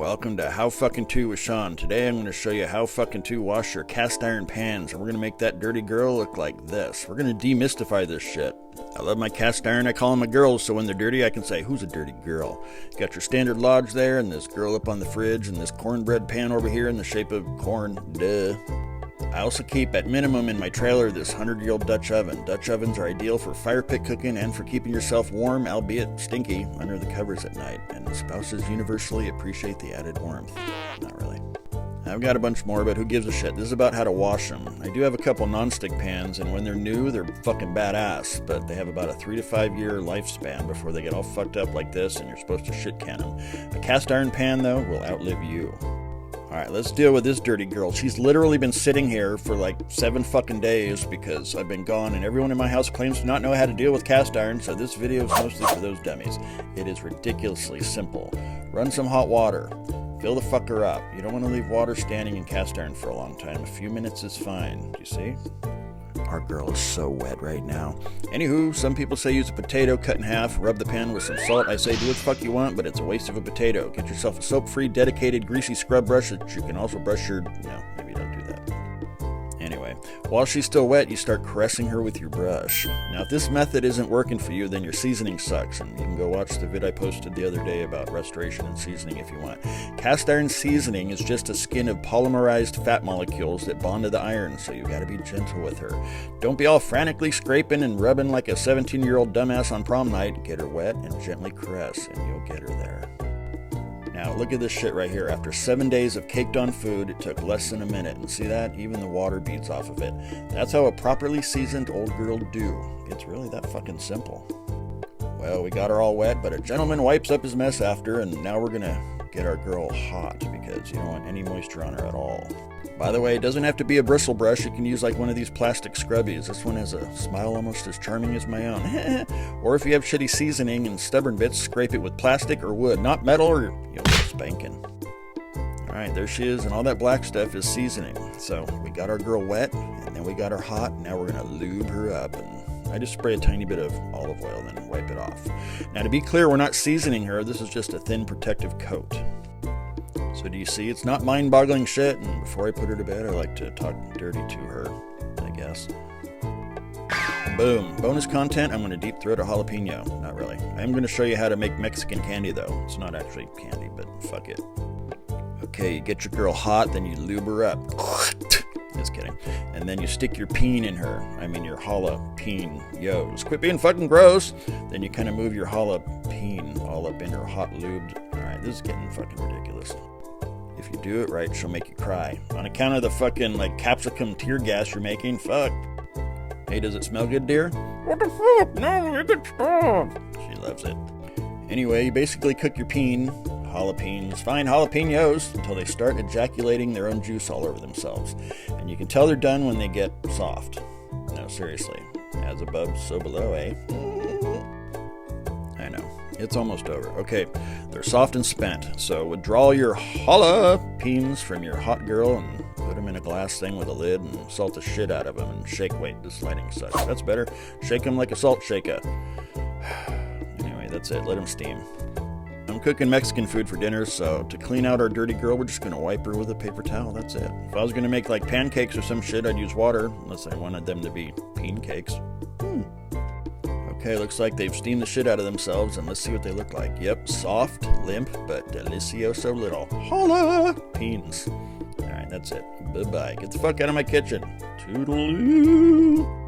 Welcome to How Fucking To with Sean. Today I'm going to show you how fucking to wash your cast iron pans, and we're going to make that dirty girl look like this. We're going to demystify this shit. I love my cast iron. I call them my girls, so when they're dirty I can say, who's a dirty girl? You got your standard Lodge there, and this girl up on the fridge, and this cornbread pan over here in the shape of corn. Duh. I also keep, at minimum in my trailer, this 100-year-old Dutch oven. Dutch ovens are ideal for fire pit cooking and for keeping yourself warm, albeit stinky, under the covers at night. And spouses universally appreciate the added warmth. Not really. I've got a bunch more, but who gives a shit? This is about how to wash them. I do have a couple non-stick pans, and when they're new, they're fucking badass, but they have about a 3 to 5 year lifespan before they get all fucked up like this, and you're supposed to shit can them. A cast iron pan, though, will outlive you. Alright, let's deal with this dirty girl. She's literally been sitting here for like 7 fucking days because I've been gone, and everyone in my house claims to not know how to deal with cast iron, so this video is mostly for those dummies. It is ridiculously simple. Run some hot water. Fill the fucker up. You don't want to leave water standing in cast iron for a long time. A few minutes is fine. Do you see? Our girl is so wet right now. Anywho, some people say use a potato cut in half, rub the pan with some salt. I say do what the fuck you want, but it's a waste of a potato. Get yourself a soap-free, dedicated, greasy scrub brush that you can also brush your... No, maybe don't do that. Anyway, while she's still wet, you start caressing her with your brush. Now, if this method isn't working for you, then your seasoning sucks, and you can go watch the vid I posted the other day about restoration and seasoning if you want. Cast iron seasoning is just a skin of polymerized fat molecules that bond to the iron, so you gotta be gentle with her. Don't be all frantically scraping and rubbing like a 17-year-old dumbass on prom night. Get her wet and gently caress, and you'll get her there. Now, look at this shit right here. After 7 days of caked on food, it took less than a minute. And see that? Even the water beads off of it. That's how a properly seasoned old girl do. It's really that fucking simple. Well, we got her all wet, but a gentleman wipes up his mess after, and now we're gonna get our girl hot because you don't want any moisture on her at all. By the way, it doesn't have to be a bristle brush. You can use like one of these plastic scrubbies. This one has a smile almost as charming as my own. Or if you have shitty seasoning and stubborn bits, scrape it with plastic or wood, not metal, or you'll get a spanking. Alright, there she is, and all that black stuff is seasoning. So we got our girl wet, and then we got her hot, and now we're going to lube her up. And I just spray a tiny bit of olive oil and then wipe it off. Now to be clear, we're not seasoning her. This is just a thin protective coat. So do you see, it's not mind-boggling shit, and before I put her to bed, I like to talk dirty to her, I guess. Boom. Bonus content, I'm going to deep throat a jalapeno. Not really. I'm going to show you how to make Mexican candy, though. It's not actually candy, but fuck it. Okay, you get your girl hot, then you lube her up. Just kidding. And then you stick your peen in her. I mean your jalapenos. Quit being fucking gross. Then you kind of move your jalapeno all up in her hot lubed. Alright, this is getting fucking ridiculous. If you do it right, she'll make you cry. On account of the fucking, like, capsicum tear gas you're making, fuck. Hey, does it smell good, dear? What the fuck? No, you can stop. She loves it. Anyway, you basically cook your jalapenos, until they start ejaculating their own juice all over themselves. And you can tell they're done when they get soft. No, seriously. As above, so below, eh? I know. It's almost over. Okay, they're soft and spent, so withdraw your jalapenos from your hot girl and put them in a glass thing with a lid and salt the shit out of them and shake. Wait, this lighting sucks. That's better. Shake them like a salt shaker. Anyway, that's it. Let them steam. I'm cooking Mexican food for dinner, so to clean out our dirty girl, we're just going to wipe her with a paper towel. That's it. If I was going to make like pancakes or some shit, I'd use water, unless I wanted them to be peen cakes. Okay, looks like they've steamed the shit out of themselves, and let's see what they look like. Yep, soft, limp, but delicioso little. Holla! Peens. Alright, that's it. Bye-bye. Get the fuck out of my kitchen. Toodaloo!